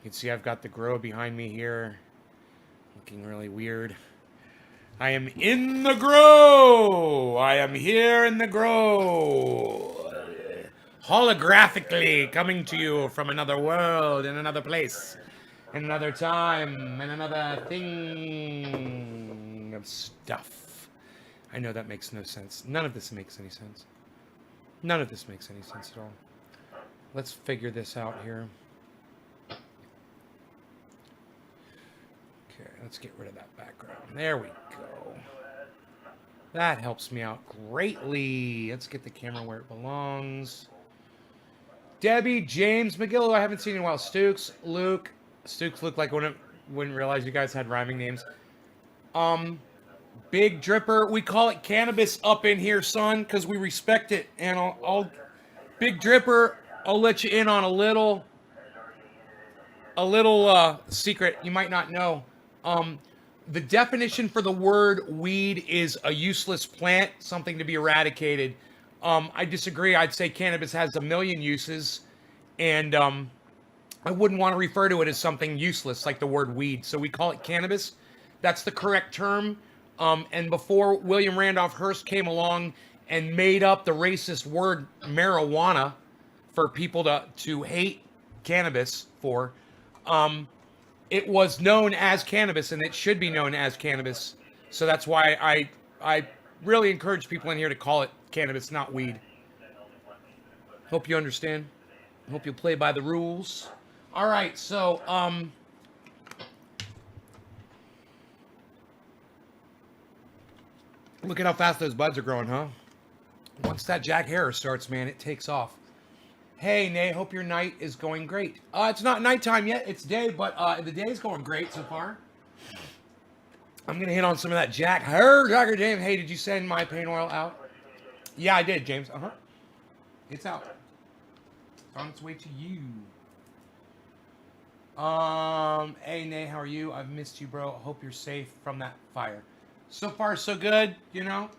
You can see I've got the grow behind me here, looking really weird. I am in the grow. I am here in the grow. Holographically coming to you from another world, in another place, in another time, in another thing of stuff. I know that makes no sense. None of this makes any sense. None of this makes any sense at all. Let's figure this out here. Okay, let's get rid of that background. There we go. That helps me out greatly. Let's get the camera where it belongs. Debbie, James, McGill, I haven't seen in a while. Stukes, Luke. Stukes looked like I wouldn't realize you guys had rhyming names. Big Dripper. We call it cannabis up in here, son, because we respect it. And I'll Big Dripper, I'll let you in on a little secret you might not know. The definition for the word weed is a useless plant, something to be eradicated. I disagree. I'd say cannabis has a million uses, and I wouldn't want to refer to it as something useless like the word weed. So we call it cannabis. That's the correct term. And before William Randolph Hearst came along and made up the racist word marijuana for people to hate cannabis for, it was known as cannabis, and it should be known as cannabis. So that's why I really encourage people in here to call it cannabis, not weed. Hope you understand. Hope you'll play by the rules. All right, so look at how fast those buds are growing, huh? Once that Jack Harris starts, man, it takes off. Hey, Nay, hope your night is going great. It's not nighttime yet, it's day, but the day is going great so far. I'm going to hit on some of that Jack Harris. James, hey, did you send my paint oil out? Yeah, I did, James. Uh-huh. It's out. It's on its way to you. Hey, Nay, how are you? I've missed you, bro. Hope you're safe from that fire. So far, so good, you know.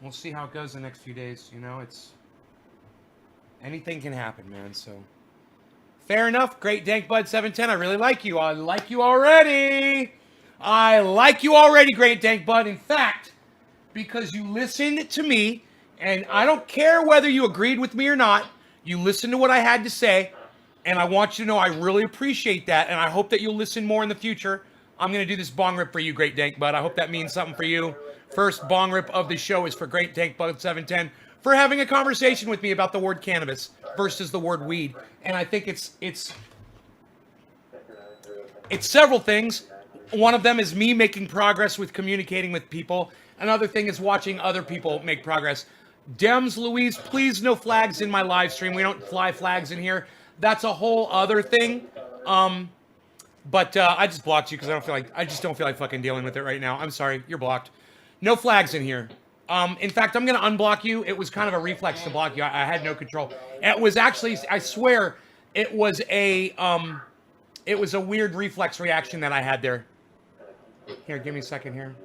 We'll see how it goes the next few days, you know. Anything can happen, man, so. Fair enough. Great Dank Bud 710. I really like you. I like you already. I like you already, Great Dank Bud. In fact, because you listened to me, and I don't care whether you agreed with me or not, you listened to what I had to say, and I want you to know I really appreciate that, and I hope that you'll listen more in the future. I'm going to do this bong rip for you, Great Dank Bud. I hope that means something for you. First bong rip of the show is for Great Dank Bud 710 for having a conversation with me about the word cannabis versus the word weed. And I think it's several things. One of them is me making progress with communicating with people. Another thing is watching other people make progress. Dems, Louise, please no flags in my live stream. We don't fly flags in here. That's a whole other thing. But I just blocked you because I just don't feel like fucking dealing with it right now. I'm sorry, you're blocked. No flags in here. In fact, I'm gonna unblock you. It was kind of a reflex to block you. I had no control. It was actually, I swear, it was a weird reflex reaction that I had there. Here, give me a second here.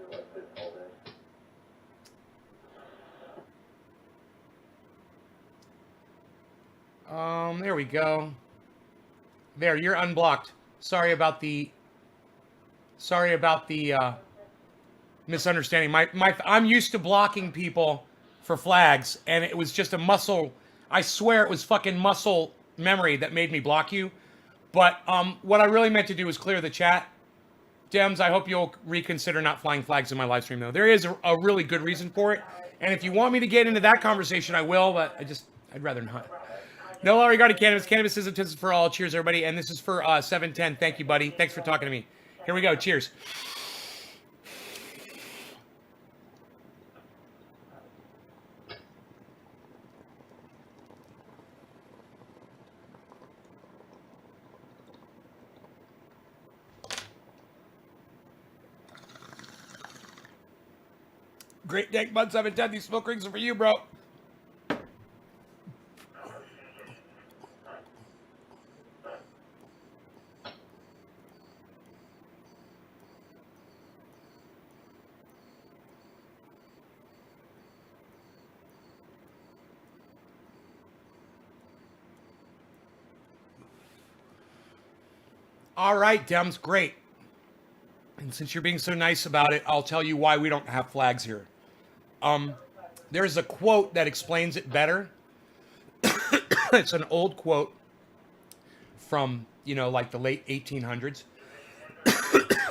There we go. There, you're unblocked. Sorry about the misunderstanding. I'm used to blocking people for flags, and it was just a muscle. I swear it was fucking muscle memory that made me block you. But what I really meant to do was clear the chat. Dems, I hope you'll reconsider not flying flags in my live stream, though. There is a really good reason for it. And if you want me to get into that conversation, I will, but I'd rather not. No law regarding cannabis. Cannabis is intended for all. Cheers, everybody. And this is for 710. Thank you, buddy. Thanks for talking to me. Here we go. Cheers. Great Dank Bud 710. These smoke rings are for you, bro. All right, Dems, great. And since you're being so nice about it, I'll tell you why we don't have flags here. There's a quote that explains it better. It's an old quote from, like the late 1800s.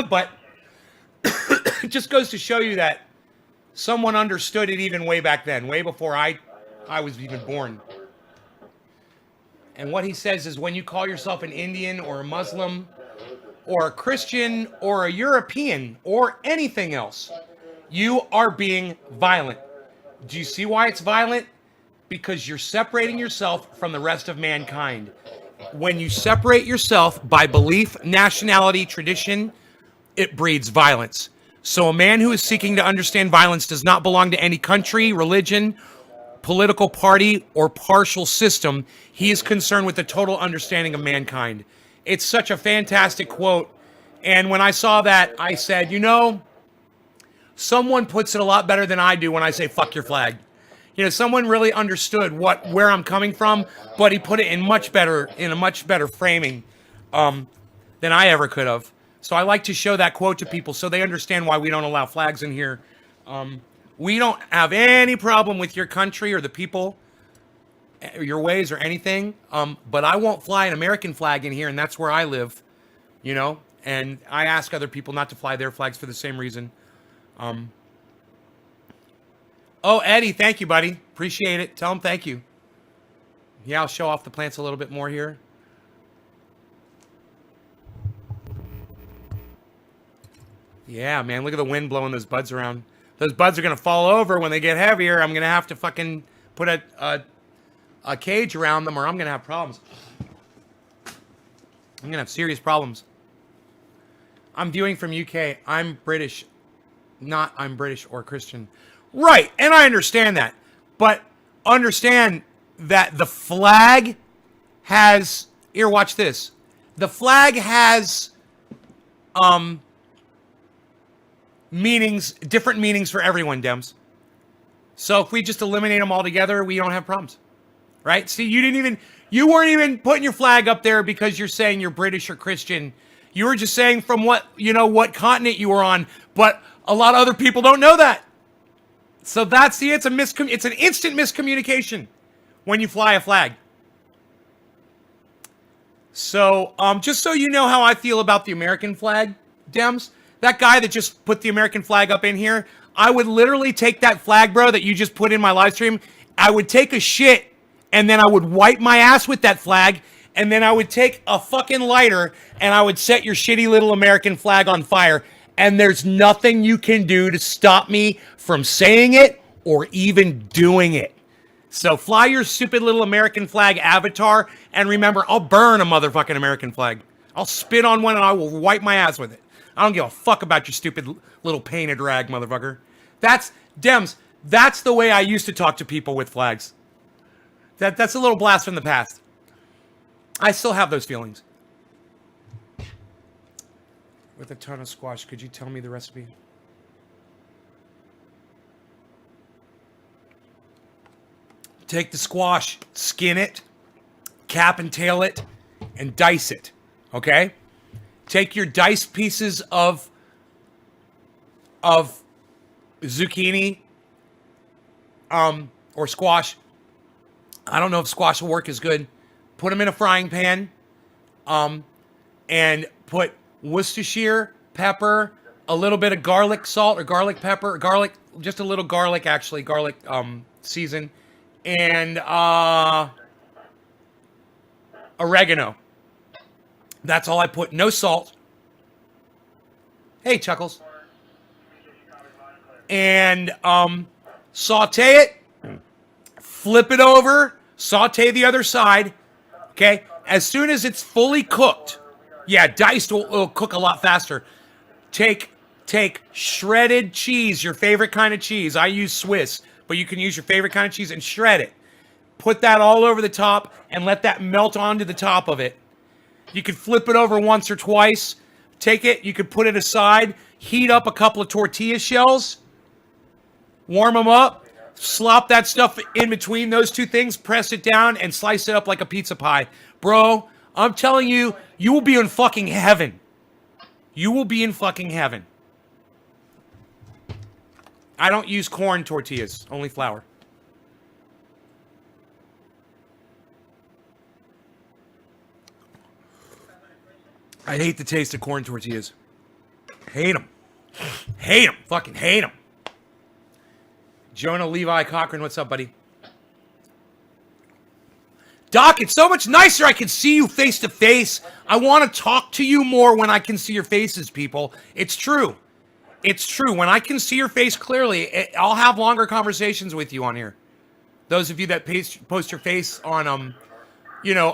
But it just goes to show you that someone understood it even way back then, way before I was even born. And what he says is, when you call yourself an Indian or a Muslim or a Christian or a European or anything else, you are being violent. Do you see why it's violent? Because you're separating yourself from the rest of mankind. When you separate yourself by belief, nationality, tradition, it breeds violence. So a man who is seeking to understand violence does not belong to any country, religion, political party, or partial system. He is concerned with the total understanding of mankind. It's such a fantastic quote. And when I saw that, I said, someone puts it a lot better than I do when I say, fuck your flag. Someone really understood where I'm coming from, but he put it in a much better framing than I ever could have. So I like to show that quote to people so they understand why we don't allow flags in here. We don't have any problem with your country or the people, or your ways or anything. But I won't fly an American flag in here, and that's where I live, and I ask other people not to fly their flags for the same reason. Oh, Eddie, thank you, buddy. Appreciate it. Tell him thank you. Yeah, I'll show off the plants a little bit more here. Yeah, man, look at the wind blowing those buds around. Those buds are going to fall over when they get heavier. I'm going to have to fucking put a cage around them, or I'm going to have problems. I'm going to have serious problems. I'm viewing from UK. I'm British. I'm British or Christian. Right, and I understand that. But understand that the flag has... Here, watch this. The flag has... different meanings for everyone, Dems. So if we just eliminate them all together, we don't have problems, right? See, you weren't even putting your flag up there because you're saying you're British or Christian. You were just saying from what continent you were on, but a lot of other people don't know that. So it's an instant miscommunication when you fly a flag. So, just so you know how I feel about the American flag, Dems, that guy that just put the American flag up in here, I would literally take that flag, bro, that you just put in my live stream. I would take a shit, and then I would wipe my ass with that flag, and then I would take a fucking lighter, and I would set your shitty little American flag on fire, and there's nothing you can do to stop me from saying it or even doing it. So fly your stupid little American flag avatar, and remember, I'll burn a motherfucking American flag. I'll spit on one, and I will wipe my ass with it. I don't give a fuck about your stupid little painted rag, motherfucker. Dems, that's the way I used to talk to people with flags. That's a little blast from the past. I still have those feelings. With a ton of squash, could you tell me the recipe? Take the squash, skin it, cap and tail it, and dice it, okay? Take your diced pieces of zucchini, or squash. I don't know if squash will work as good. Put them in a frying pan, and put Worcestershire pepper, a little bit of garlic salt or garlic pepper, just a little garlic actually, season, and oregano. That's all I put. No salt. Hey, Chuckles. And saute it. Flip it over. Saute the other side. Okay? As soon as it's fully cooked. Yeah, diced will cook a lot faster. Take shredded cheese, your favorite kind of cheese. I use Swiss, but you can use your favorite kind of cheese and shred it. Put that all over the top and let that melt onto the top of it. You could flip it over once or twice. Take it, you could put it aside, heat up a couple of tortilla shells, warm them up, slop that stuff in between those two things, press it down, and slice it up like a pizza pie. Bro, I'm telling you, You will be in fucking heaven. You will be in fucking heaven. I don't use corn tortillas, only flour. I hate the taste of corn tortillas. Hate them. Hate them. Fucking hate them. Jonah Levi Cochran, what's up, buddy? Doc, it's so much nicer I can see you face to face. I want to talk to you more when I can see your faces, people. It's true. It's true. When I can see your face clearly, I'll have longer conversations with you on here. Those of you that post your face on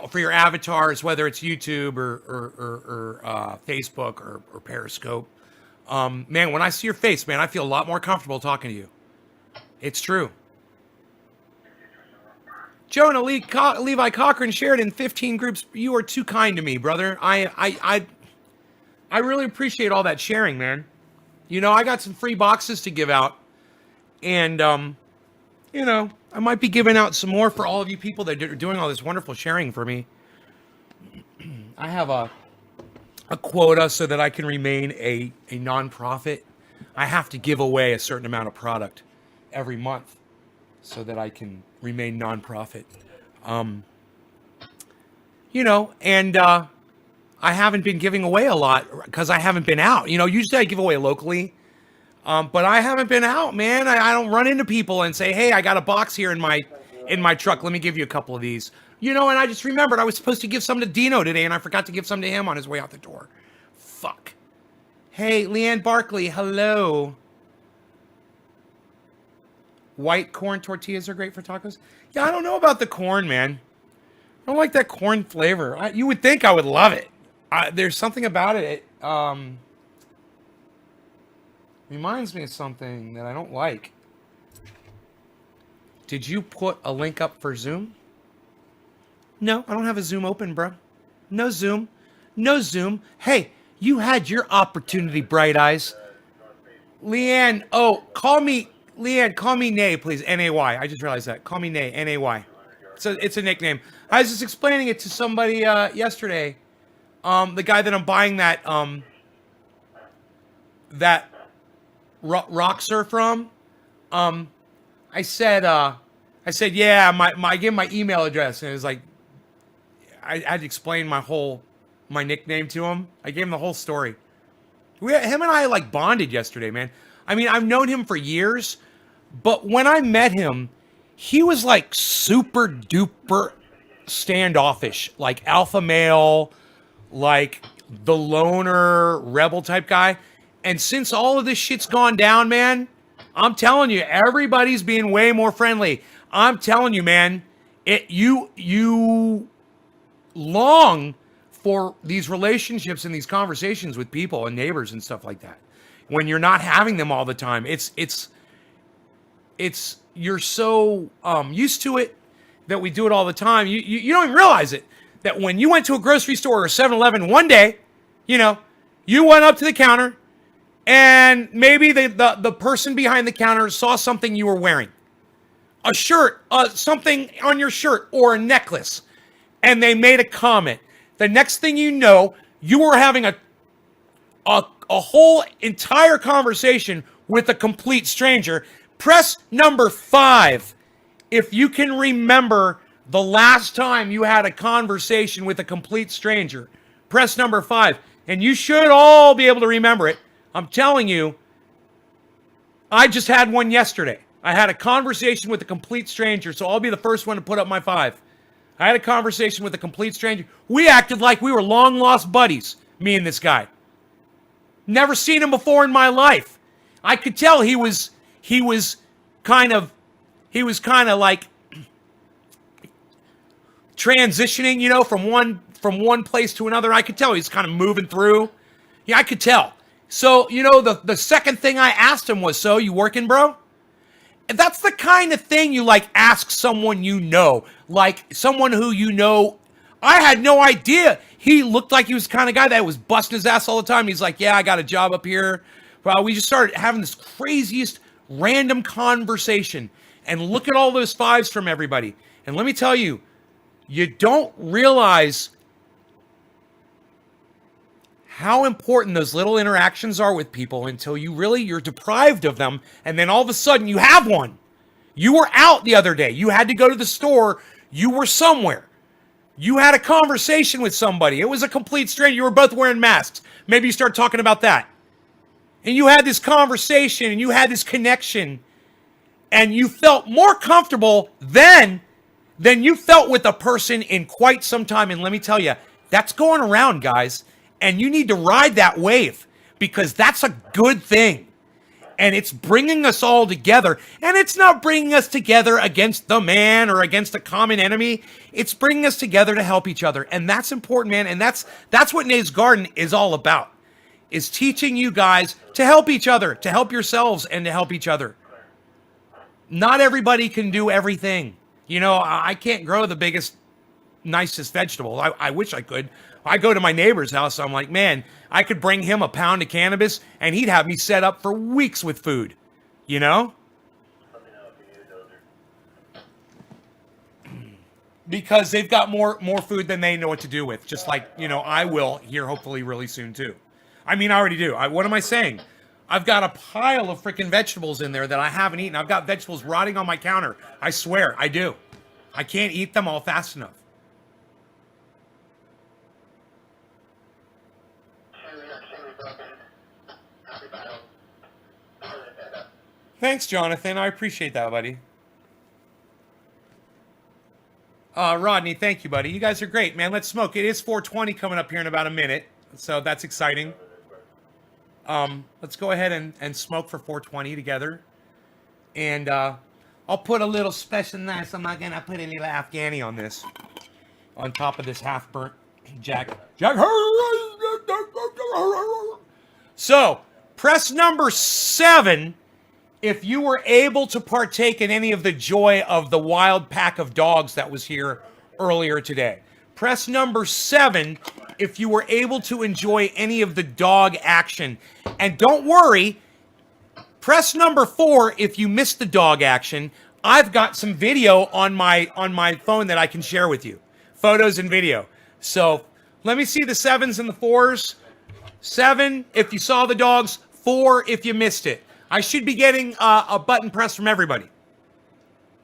for your avatars, whether it's YouTube or Facebook or Periscope. Man, when I see your face, man, I feel a lot more comfortable talking to you. It's true. Jonah Levi Cochran shared in 15 groups. You are too kind to me, brother. I really appreciate all that sharing, man. I got some free boxes to give out. And, I might be giving out some more for all of you people that are doing all this wonderful sharing for me. I have a quota so that I can remain a nonprofit. I have to give away a certain amount of product every month so that I can remain nonprofit. I haven't been giving away a lot because I haven't been out. Usually I give away locally. But I haven't been out, man. I don't run into people and say, hey, I got a box here in my truck. Let me give you a couple of these. And I just remembered I was supposed to give some to Dino today, and I forgot to give some to him on his way out the door. Fuck. Hey, Leanne Barkley, hello. White corn tortillas are great for tacos. Yeah, I don't know about the corn, man. I don't like that corn flavor. You would think I would love it. There's something about it. Reminds me of something that I don't like. Did you put a link up for Zoom? No, I don't have a Zoom open, bro. No Zoom. No Zoom. Hey, you had your opportunity, Bright Eyes. Leanne, call me Nay, please. N-A-Y. I just realized that. Call me Nay, N-A-Y. It's a nickname. I was just explaining it to somebody yesterday. The guy that I'm buying that Roxer from, I said, yeah, I gave him my email address, and it was like, I had to explain my nickname to him. I gave him the whole story. Him and I bonded yesterday, man. I mean, I've known him for years, but when I met him, he was super duper standoffish, alpha male, the loner rebel type guy. And since all of this shit's gone down, man, I'm telling you, everybody's being way more friendly. I'm telling you, man, you long for these relationships and these conversations with people and neighbors and stuff like that. When you're not having them all the time, you're so used to it that we do it all the time. You don't even realize it, that when you went to a grocery store or 7-Eleven one day, you went up to the counter, and maybe the person behind the counter saw something you were wearing. A shirt, something on your shirt, or a necklace. And they made a comment. The next thing you know, you were having a whole entire conversation with a complete stranger. Press number 5 if you can remember the last time you had a conversation with a complete stranger. Press number 5. And you should all be able to remember it. I'm telling you, I just had one yesterday. I had a conversation with a complete stranger, so I'll be the first one to put up my 5. I had a conversation with a complete stranger. We acted like we were long-lost buddies, me and this guy. Never seen him before in my life. I could tell he was kind of transitioning, from one place to another. I could tell he's kind of moving through. Yeah, I could tell. So, the second thing I asked him was, so, you working, bro? And that's the kind of thing you, ask someone someone who I had no idea. He looked like he was the kind of guy that was busting his ass all the time. He's like, yeah, I got a job up here. Well, we just started having this craziest random conversation. And look at all those 5s from everybody. And let me tell you, you don't realize how important those little interactions are with people until you're deprived of them, and then all of a sudden you have one. You were out the other day. You had to go to the store. You were somewhere. You had a conversation with somebody. It was a complete stranger. You were both wearing masks. Maybe you start talking about that. And you had this conversation and you had this connection and you felt more comfortable then than you felt with a person in quite some time. And let me tell you, that's going around, guys. And you need to ride that wave because that's a good thing. And it's bringing us all together. And it's not bringing us together against the man or against a common enemy. It's bringing us together to help each other. And that's important, man. And that's what Nate's Garden is all about. Is teaching you guys to help each other, to help yourselves, and to help each other. Not everybody can do everything. You know, I can't grow the biggest, nicest vegetable. I wish I could. I go to my neighbor's house, I'm like, man, I could bring him a pound of cannabis, and he'd have me set up for weeks with food. You know? Because they've got more food than they know what to do with. Just like, you know, I will here hopefully really soon too. I mean, I already do. What am I saying? I've got a pile of freaking vegetables in there that I haven't eaten. I've got vegetables rotting on my counter. I swear, I do. I can't eat them all fast enough. Thanks, Jonathan. I appreciate that, buddy. Rodney, thank you, buddy. You guys are great, man. Let's smoke. It is 4:20 coming up here in about a minute, so that's exciting. Let's go ahead and smoke for 4:20 together. And I'll put a little special nice. I'm not going to put a little Afghani on this. On top of this half-burnt Jack. So, press number 7 if you were able to partake in any of the joy of the wild pack of dogs that was here earlier today. Press number 7 if you were able to enjoy any of the dog action. And don't worry, press number 4 if you missed the dog action. I've got some video on my phone that I can share with you. Photos and video. So let me see the 7s and the 4s. 7 if you saw the dogs, 4 if you missed it. I should be getting a button press from everybody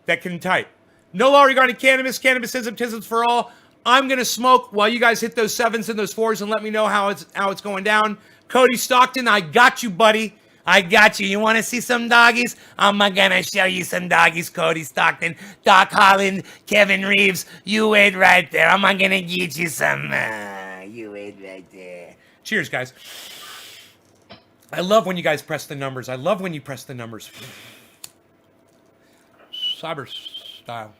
that can type. No law regarding cannabis, cannabisism for all. I'm going to smoke while you guys hit those 7s and those 4s and let me know how it's going down. Cody Stockton, I got you, buddy. I got you. You want to see some doggies? I'm going to show you some doggies, Cody Stockton, Doc Holland, Kevin Reeves. You wait right there. I'm going to get you some. You wait right there. Cheers, guys. I love when you guys press the numbers. I love when you press the numbers. Cyber style.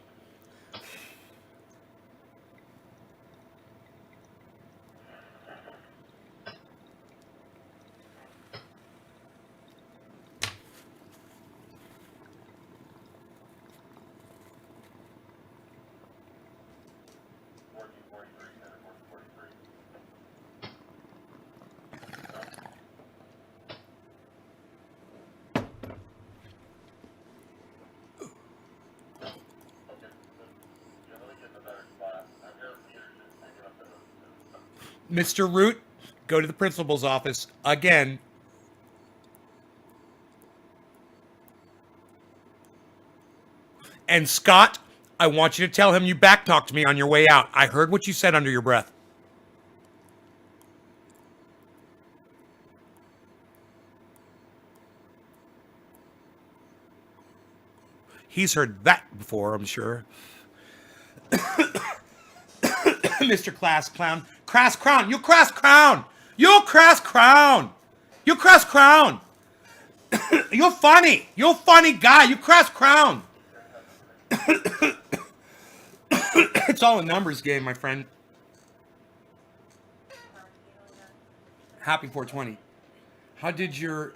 Mr. Root, go to the principal's office again. And Scott, I want you to tell him you backtalked me on your way out. I heard what you said under your breath. He's heard that before, I'm sure. Mr. Class Clown. Crass Crown. You crass crown. You crass crown. You crass crown. You're funny. You're a funny guy. You crass crown. It's all a numbers game, my friend. Happy 420. How did your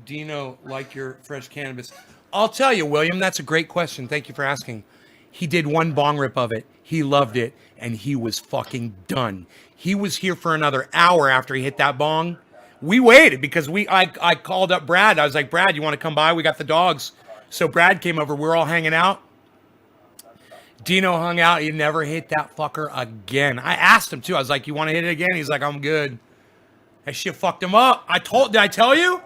Dino like your fresh cannabis? I'll tell you, William, that's a great question. Thank you for asking. He did one bong rip of it. He loved it, and he was fucking done. He was here for another hour after he hit that bong. We waited because I called up Brad. I was like, Brad, you want to come by? We got the dogs. So Brad came over. We were all hanging out. Dino hung out. He never hit that fucker again. I asked him, too. I was like, you want to hit it again? He's like, I'm good. That shit fucked him up. Did I tell you?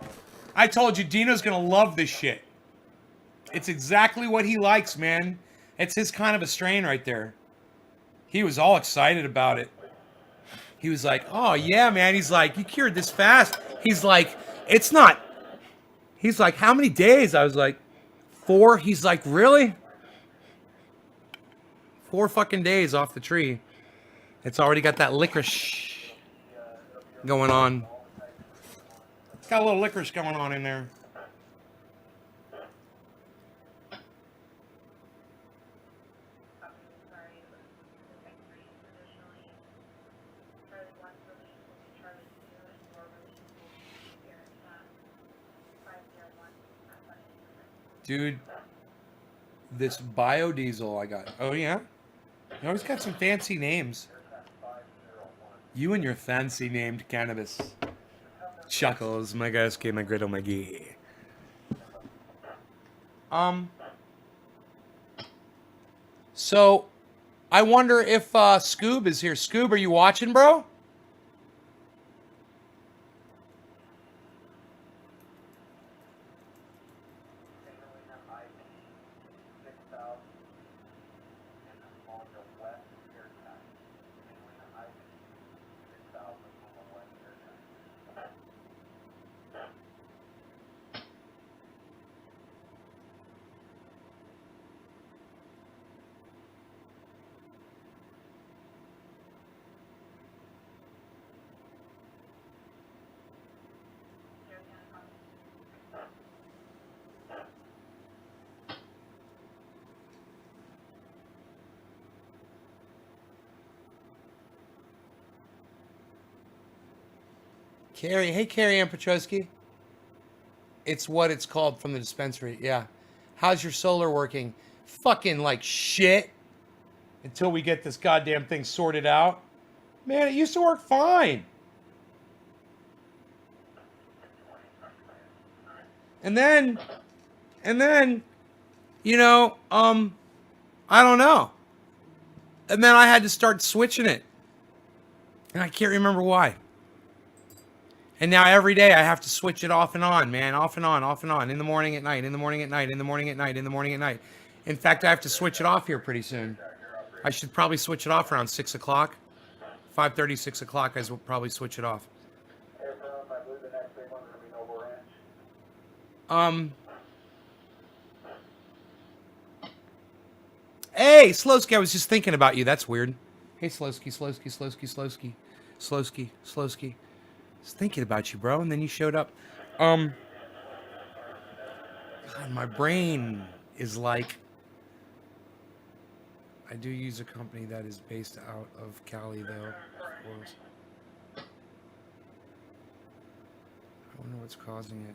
I told you Dino's gonna love this shit. It's exactly what he likes, man. It's his kind of a strain right there. He was all excited about it. He was like, oh yeah, man. He's like, you cured this fast. He's like, it's not. He's like, how many days? I was like, 4. He's like, really? 4 fucking days off the tree. It's already got that licorice going on. It's got a little licorice going on in there. Dude, this biodiesel I got. Oh, yeah? You always got some fancy names. You and your fancy named cannabis. Chuckles, my guys, my griddle, my gee. So, I wonder if Scoob is here. Scoob, are you watching, bro? Carrie, hey Carrie Ann Petrosky. It's what it's called from the dispensary. Yeah. How's your solar working? Fucking like shit. Until we get this goddamn thing sorted out. Man, it used to work fine. And then, you know, I don't know. And then I had to start switching it. And I can't remember why. And now every day I have to switch it off and on, man. Off and on, off and on. In the morning, at night, in the morning, at night, in the morning, at night, in the morning, at night. In fact, I have to switch it off here pretty soon. I should probably switch it off around 6 o'clock. 5:30, 6 o'clock, I will probably switch it off. Hey, Slowski, I was just thinking about you. That's weird. Hey, Slowski. I was thinking about you, bro, and then you showed up. God, my brain is like... I do use a company that is based out of Cali, though, of course. I wonder what's causing it.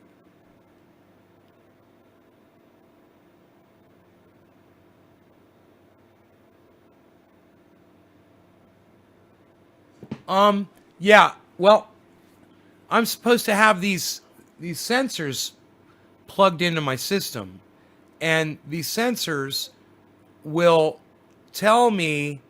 Yeah, well, I'm supposed to have these sensors plugged into my system, and these sensors will tell me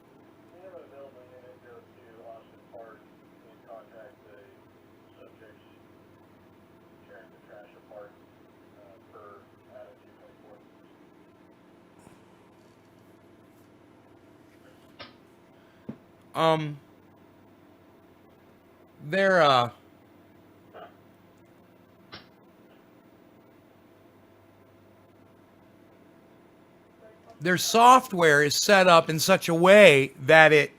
their software is set up in such a way that it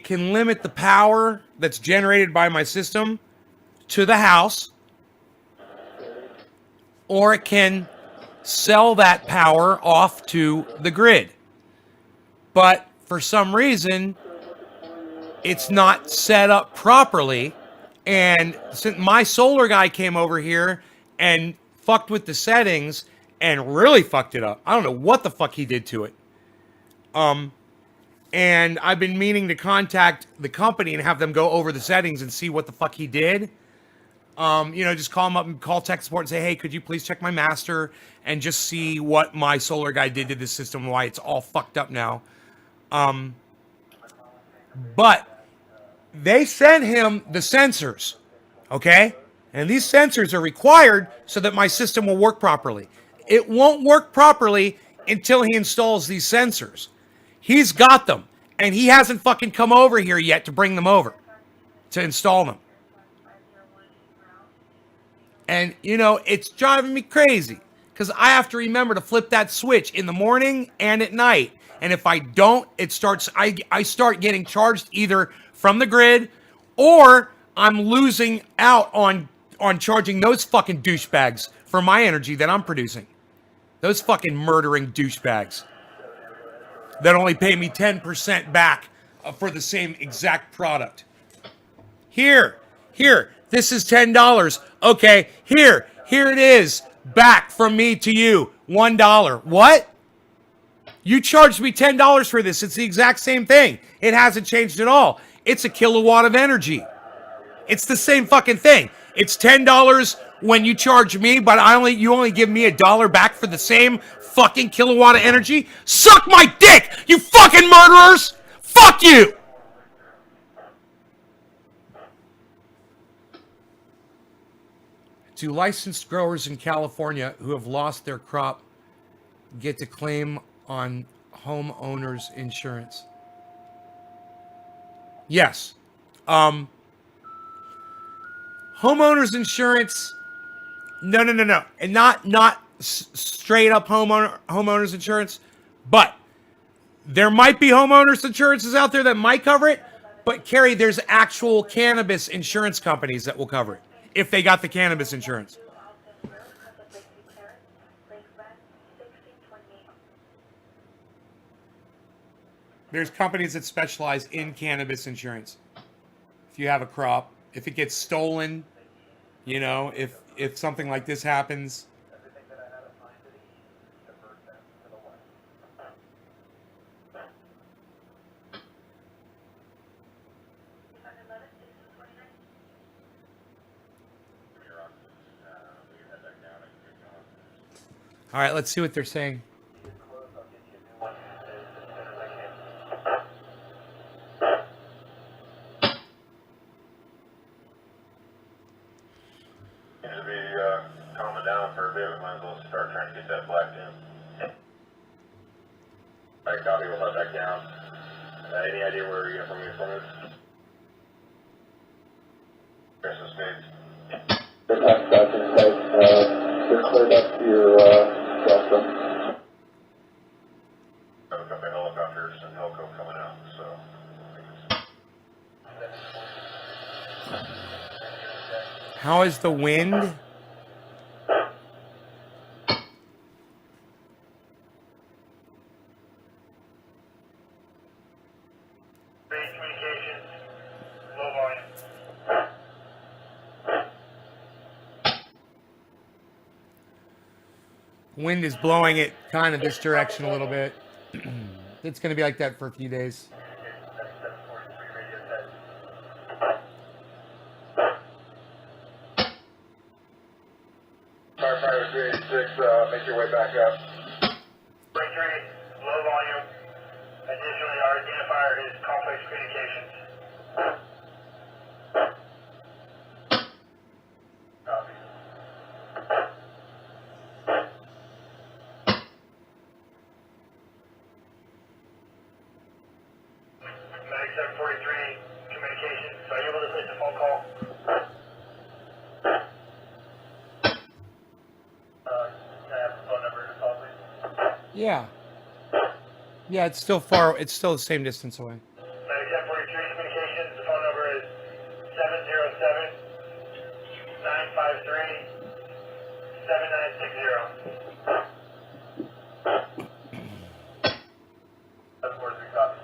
can limit the power that's generated by my system to the house, or it can sell that power off to the grid. But for some reason, it's not set up properly. And since my solar guy came over here and fucked with the settings and really fucked it up. I don't know what the fuck he did to it. And I've been meaning to contact the company and have them go over the settings and see what the fuck he did. Just call him up and call tech support and say, hey, could you please check my master and just see what my solar guy did to this system, why it's all fucked up now. But they sent him the sensors, okay? And these sensors are required so that my system will work properly. It won't work properly until he installs these sensors. He's got them, and he hasn't fucking come over here yet to bring them over to install them. And, you know, it's driving me crazy because I have to remember to flip that switch in the morning and at night. And if I don't, I start getting charged either from the grid or I'm losing out on charging those fucking douchebags for my energy that I'm producing. Those fucking murdering douchebags that only pay me 10% back for the same exact product. Here, this is $10. Okay, here it is. Back from me to you, $1. What? You charged me $10 for this. It's the exact same thing. It hasn't changed at all. It's a kilowatt of energy. It's the same fucking thing. It's $10 when you charge me, but you only give me $1 back for the same fucking kilowatt of energy. Suck my dick, you fucking murderers! Fuck you! Do licensed growers in California who have lost their crop get to claim on homeowners insurance? Yes. Homeowners insurance. No. And not straight up homeowners insurance, but there might be homeowners insurances out there that might cover it. But Carrie, there's actual cannabis insurance companies that will cover it if they got the cannabis insurance. There's companies that specialize in cannabis insurance. If you have a crop, if it gets stolen, you know, if something like this happens. All right, let's see what they're saying. Calming down for a bit. We might as well start trying to get that blacked in. Alright, copy. We'll let that down. Any idea where you're from is? Christmas dates. They're cleared up to your spectrum. I've got a couple of helicopters and Helco coming out, so. How is the wind? Communications, low volume. Wind is blowing it kind of this direction a little bit. It's going to be like that for a few days. Firefighter 386, make your way back up. 33, low volume. Additionally, our identifier is complex communications. Copy. 9743, communications. Are you able to place a phone call? Can I have the phone number to call, please? Yeah. Yeah, it's still far. It's still the same distance away. 9743, communications. The phone number is 707 953 7960. That's where we copy.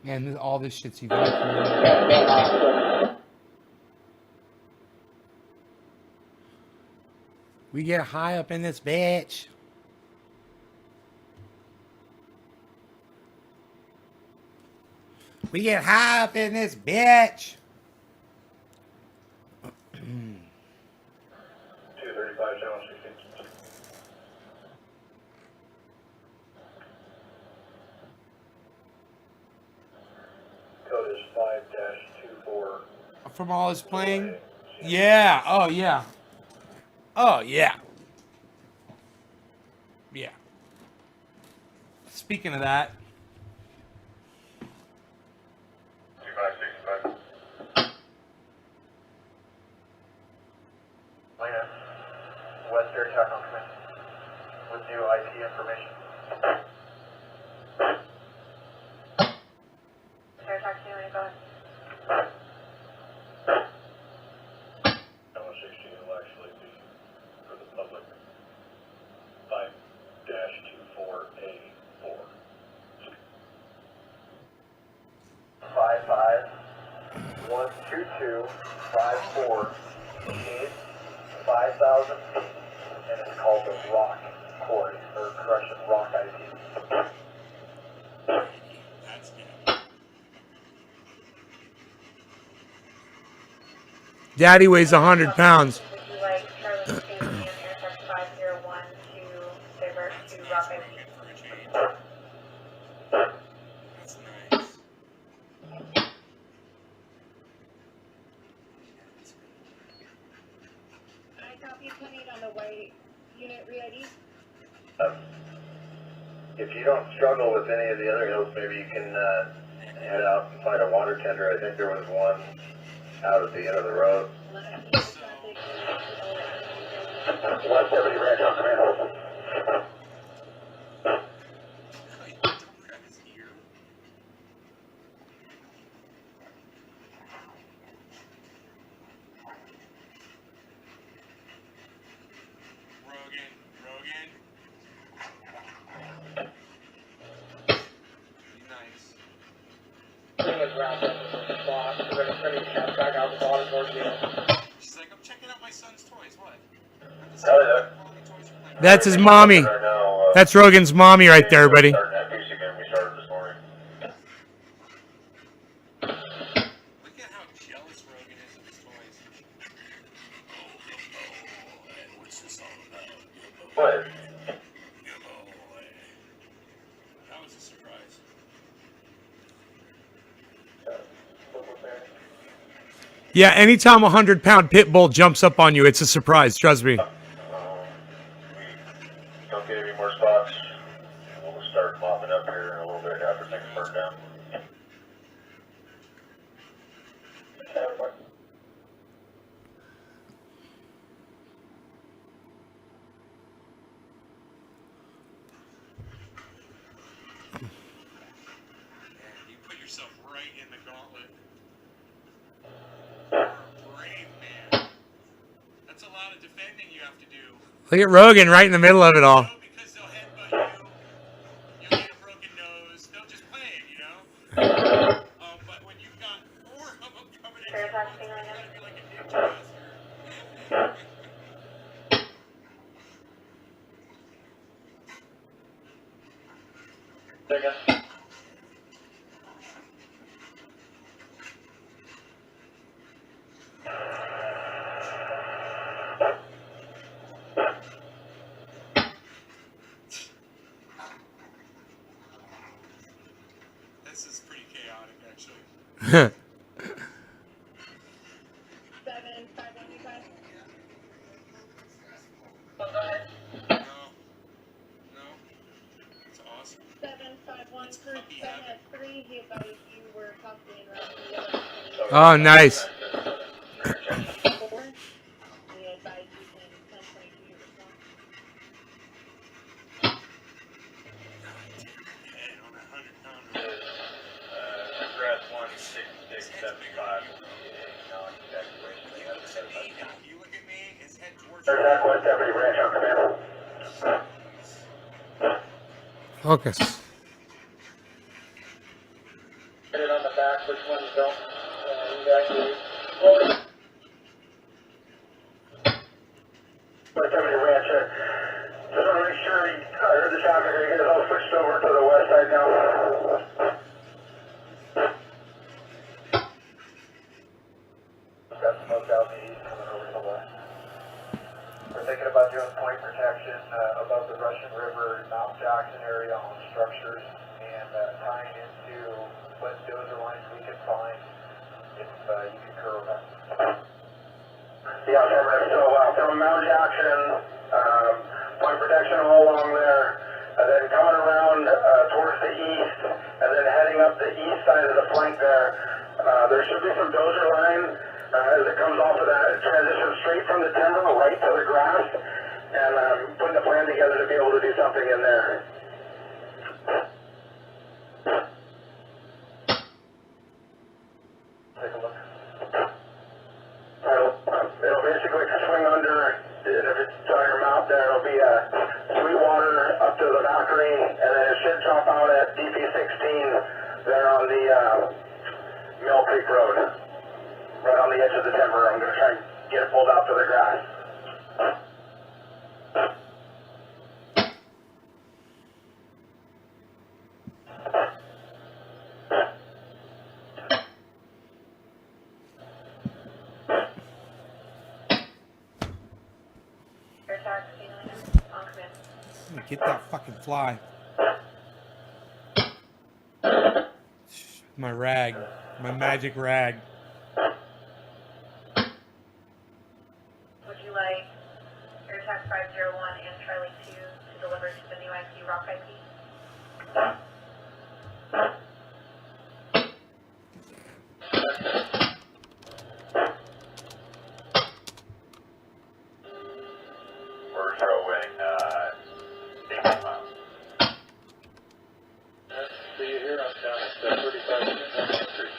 Man, all this shit's evacuated. We get high up in this bitch. We get high up in this bitch. 235, channel 16. Code is 5-24. From all his playing? Yeah. Oh, yeah. Oh, yeah. Yeah. Speaking of that. 2565. Lena, West Air Tackle Command with new IT information. Air taxi, Lena, go ahead. Channel 16 will actually be for the public. 5-24A4. 55-122-54 needs 5,000 feet, and it's called the Rock Quarry, or Crushing Rock IT. Daddy weighs 100 pounds. Would you like Charlie Safety and Air Tax 501 to divert to Rock IT? That's nice. I copy 28 on the white unit re-ID. If you don't struggle with any of the other hills, maybe you can head out and find a water tender. I think there was one out at the end of the road. West 70 Ranch on command. Don't grab his ear. Rogan. Nice. She's like, I'm checking out my son's toys. What? Oh, yeah. Toys for playing. That's his mommy. That's Rogan's mommy right there, buddy. Starting that piece again. We started this morning. Look at how jealous Rogan is of his toys. What's this all about? What? That was a surprise. Yeah, anytime a 100-pound pit bull jumps up on you, it's a surprise. Trust me. We don't get any more spots. We'll start mopping up here in a little bit after things burn down. Man, you put yourself right in the gauntlet. You're a brave man. That's a lot of defending you have to do. Look at Rogan right in the middle of it all. You know, because they'll headbutt you. You'll get a broken nose. They'll just play it, you know? But when you've got 4 of them coming at you, Air taxi, you're Lena. gonna be like a ninja master. This is pretty chaotic, actually. 7515. No. It's awesome. 751 It's for puppy 7 habit. at 3. He advised you were copying around Oh, nice. 4. We advised you in 1022 response. Head on a 100-pounder. Grass 16675. You look at me, his head towards Air Tac West 70 Ranch on command. Focus. Hey, switched over to the west side now. Got smoke out the east coming over to the west. We're thinking about doing point protection above the Russian River, Mount Jackson area on structures, and tying into what dozer lines we can find if you concur with that. Yeah, so from Mount Jackson, point protection all along there, and then coming around towards the east, and then heading up the east side of the flank there. There should be some dozer line as it comes off of that. It transitions straight from the timber right to the grass, and putting a plan together to be able to do something in there. Take a look. It'll basically swing under, and if it's on your mount there, it'll be Sweetwater up to the Valkyrie, and then it should drop out at DP16 there on the Mill Creek Road, right on the edge of the timber. I'm going to try and get it pulled out to the grass. Air attack, alien, on command. I'm gonna get that fucking fly. My rag. My magic rag. Would you like Air attack 501 and Charlie 2 to deliver to the new IP Rock IP? We're showing 8 miles. See you here, I'm down at 35 minutes on Main Street.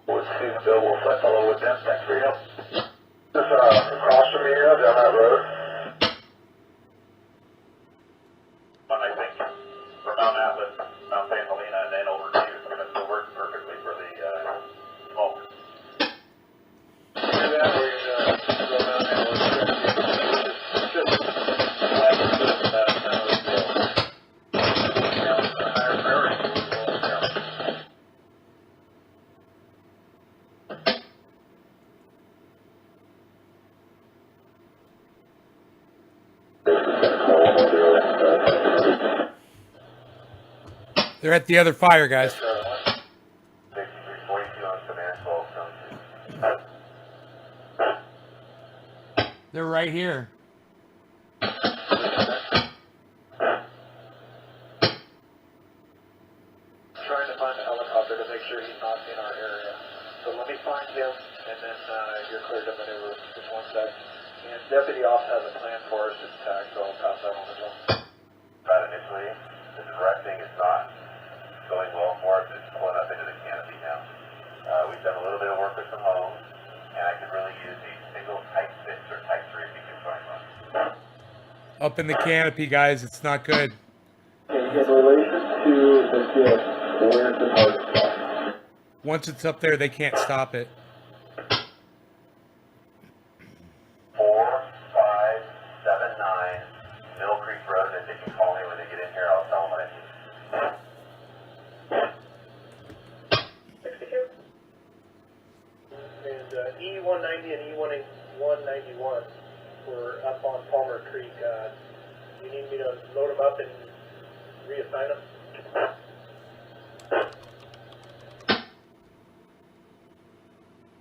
What's Steve Bill Wolf? I follow with them. Thanks for your help. Just across from you down that road. I think from Mount Atlas, Mount St. Helena, and then over to you. It's going to still work perfectly for the smoke. Do that, we're going to go down and we're going to just flag a bit of that now as well. Now it's a higher priority. They're at the other fire, guys. 6342 on command 12. They're right here. Trying to find a helicopter to make sure he's not in our area. So let me find him, and then you're clear to maneuver. Just one sec. And Deputy Ops has a plan for us to tag, so I'll pass that on as well. But initially, the directing is not going well for us. It's pulling up into the canopy now. We've done a little bit of work with some homes, and I could really use a single type 6 or type 3 if you can find one. Up in the canopy, guys. It's not good. In relation to the gift, where's the target spot? Once it's up there, they can't stop it. 4579 Mill Creek Road, and they can call me when they get in here. I'll tell them what I need. 62. And E190 and E191 were up on Palmer Creek. You need me to load them up and reassign them?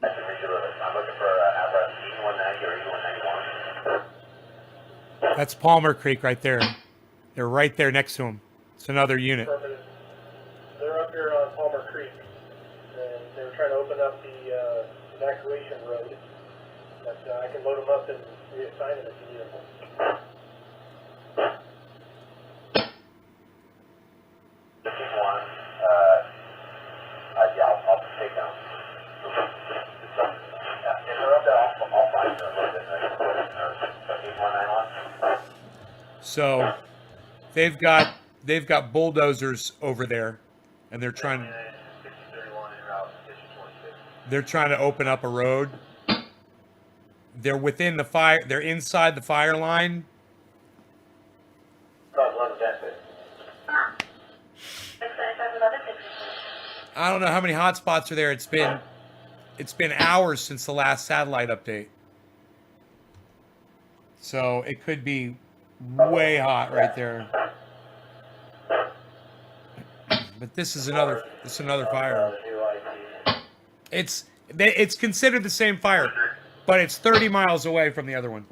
I can read you a little bit. I'm looking for address E190 or E191. That's Palmer Creek right there. They're right there next to him. It's another unit. Permanent. They're up here on Palmer Creek, and they were trying to open up the evacuation road. But I can load them up and reassign them if you need them. This is one. Yeah, I'll take down. Interrupt that. I'll find you a little bit. 8191. So they've got bulldozers over there, and they're trying. 6031 en route. 26. They're trying to open up a road. They're within the fire. They're inside the fire line. I don't know how many hotspots are there. It's been hours since the last satellite update. So it could be way hot right there. But this is another fire. It's considered the same fire, but it's 30 miles away from the other one.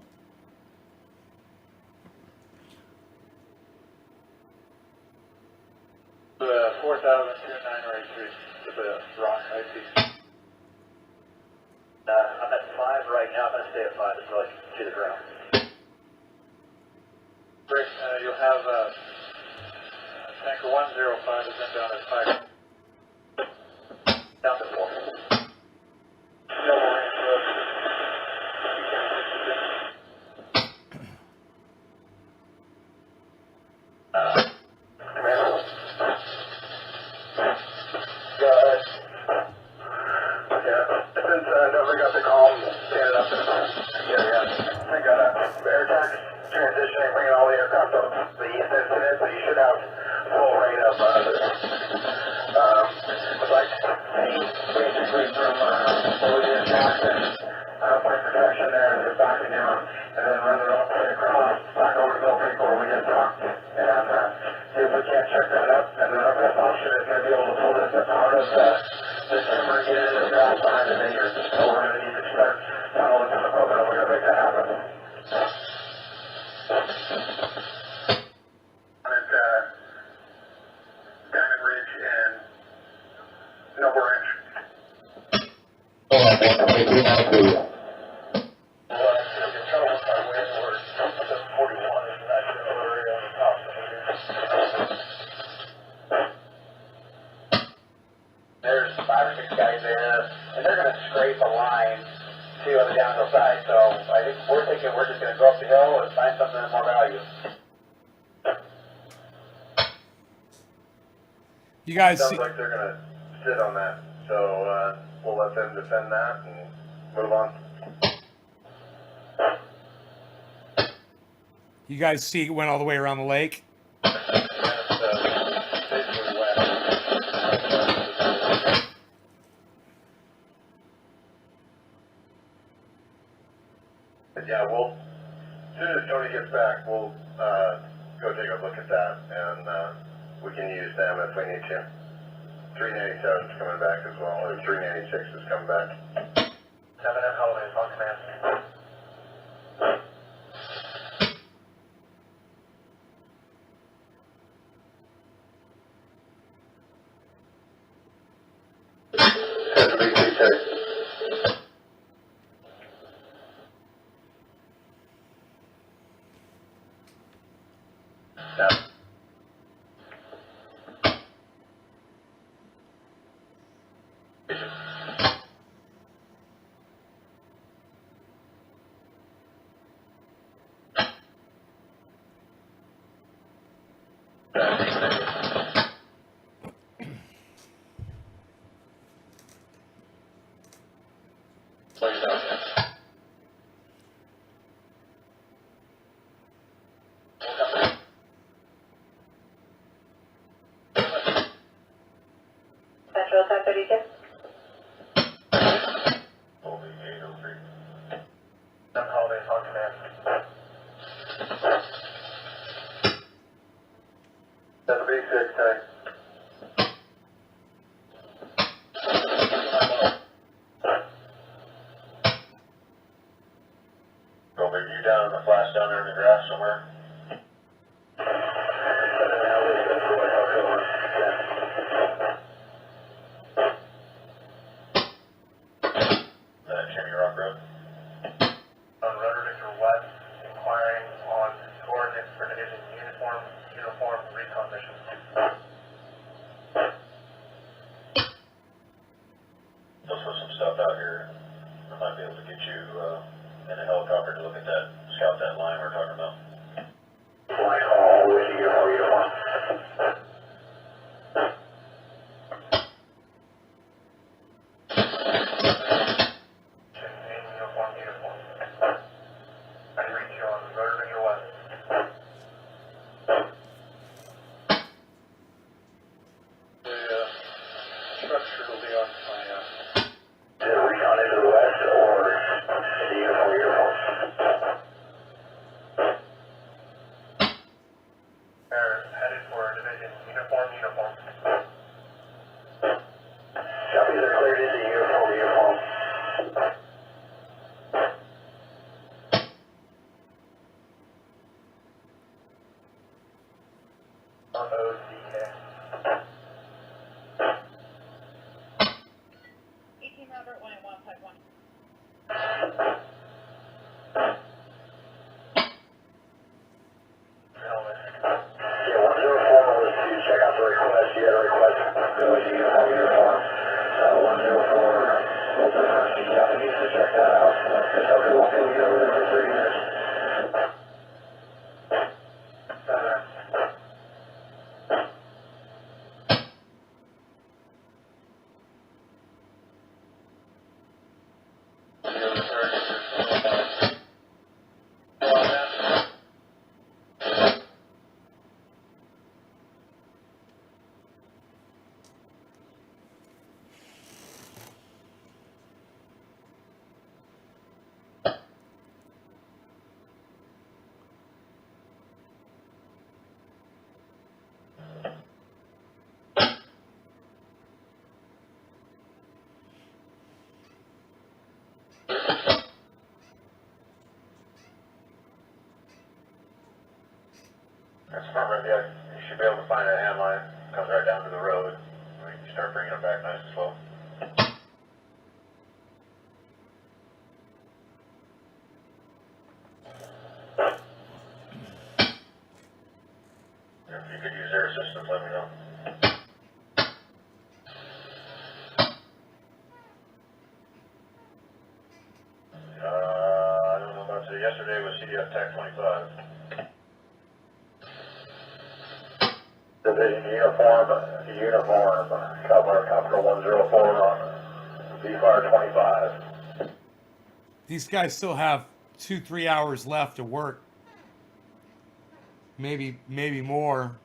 The 4,029 to the rock IP. I'm at 5 right now. I'm going to stay at 5 until I can see the ground. Rick, you'll have tanker 105 is then down at 5. Down to 4. No more range. Nobody got the call, stand up. I got a air tax transitioning, bringing all the aircraft up the east incident, so you should have full rate of, like, basically from, Louisiana Jackson, point protection there, and just backing down, and then run it all the way across, back over to Bill Creek where we get docked, and, see if we can't check that up, and then our best option is gonna be able to pull this out of, this summer, get it in the grass behind the vineyard, so we're gonna need to start tunneling some equipment, and we're gonna make that happen. Diamond Ridge and Noble Ridge. Well, I think we have to. Well, the tunnel was our way towards 41 is that general area on the top of the There's 5 or 6 guys there, and they're going to scrape a line to on the downhill side. So I think we're thinking we're just going to go up the hill and find something of more value. You guys Sounds see, like they're going to sit on that. So we'll let them defend that and move on. you guys see it went all the way around the lake. Yeah, we'll, as soon as Tony gets back, we'll go take a look at that, and we can use them if we need to. 397 is coming back as well, or 396 is coming back. 7F Holidays on command. Central 1032. Holding 803. Them holidays on command. 7B6, tight. Go maybe you down in the flash down there in the grass somewhere. Jimmy Rock Road. On Rudder Victor West, inquiring on coordinates for division uniform recon mission. Let's put some stuff out here. I might be able to get you in a helicopter to look at that, scout that line we're talking about. Flight all with uniform. Robert 1 at 151. Yeah, 104 was to check out the request. You had a request to go to uniform. 104, yeah, we need to check that out. So we won't be able to get over there for 30 minutes. That's perfect, yeah. You should be able to find that hand line. Comes right down to the road. We can start bringing it back nice and slow. If you could use their assistance, let me know. I don't know about today. Yesterday was CDF Tech 25. Division uniform, Copper 104 on V-Fire 25. These guys still have 2-3 hours left to work. Maybe more.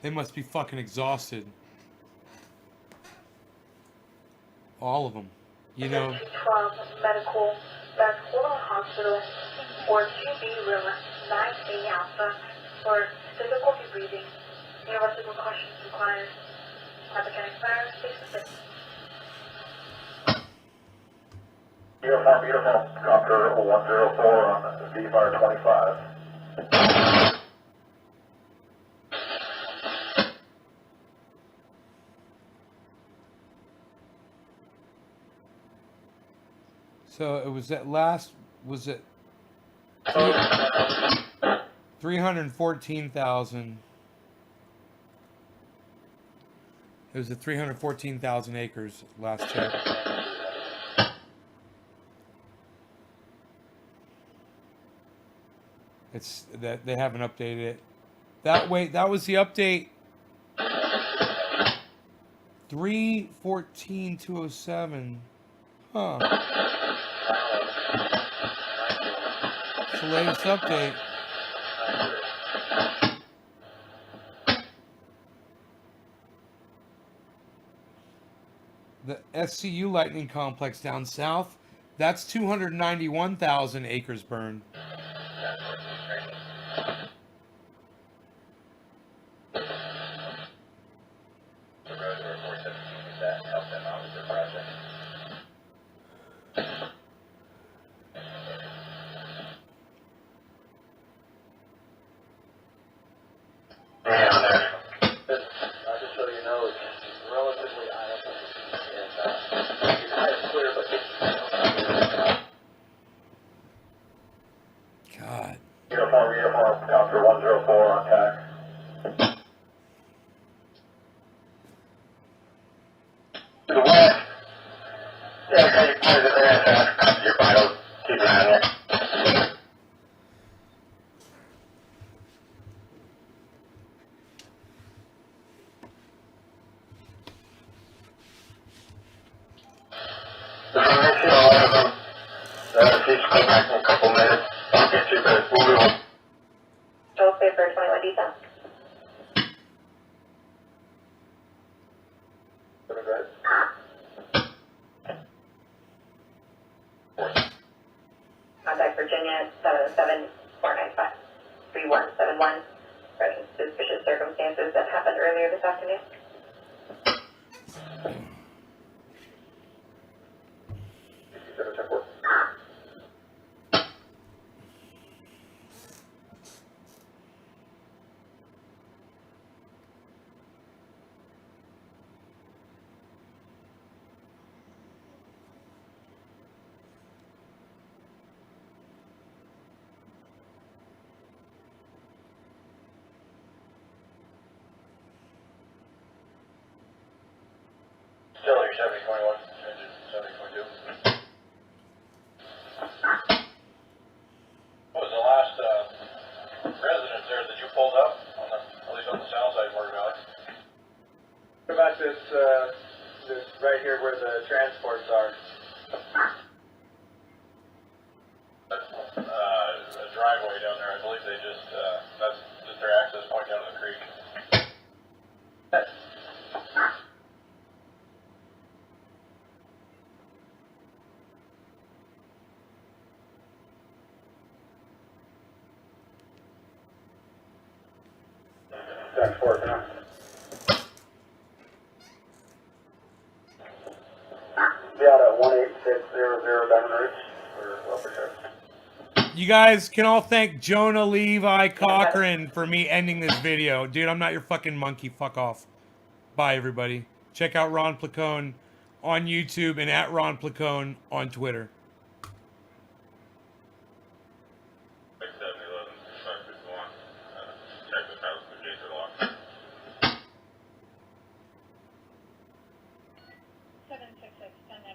They must be fucking exhausted. All of them. You know. 12 medical, that's Hormone Hospital, or 2B room, 9A Alpha, for difficulty breathing. Universal precautions required. Applicant expires 6 Uniform, Copper 104 on V-Fire 25. So it was at last, was it 314,000? It was at 314,000 acres last check. It's that they haven't updated it. That was the update. 314,207. Huh. It's the latest update. The SCU Lightning Complex down south, that's 291,000 acres burned. Just so you know, it's relatively idle. And you can it's clear, but God. Uniform, Copper 104 on tack. To the west. Yeah, okay, you put it there, your vitals, keep an eye on it. Please come back in a couple minutes. I'll get you, but we'll move on. Joel Paper 21 detail. Contact Virginia 77495 3171. Regarding suspicious circumstances that happened earlier this afternoon. 7021, engine 7022. What was the last residence there that you pulled up, on the, at least on the south side of Morgan Valley? About this right here where the transports are. A driveway down there, I believe they just, that's just their access point down to the creek. That's working on. Be out at 18600 Diamond Ridge for Upper Sheriff. You guys can all thank Jonah Levi Cochran for me ending this video. Dude, I'm not your fucking monkey. Fuck off. Bye, everybody. Check out Ron Placone on YouTube and at Ron Placone on Twitter.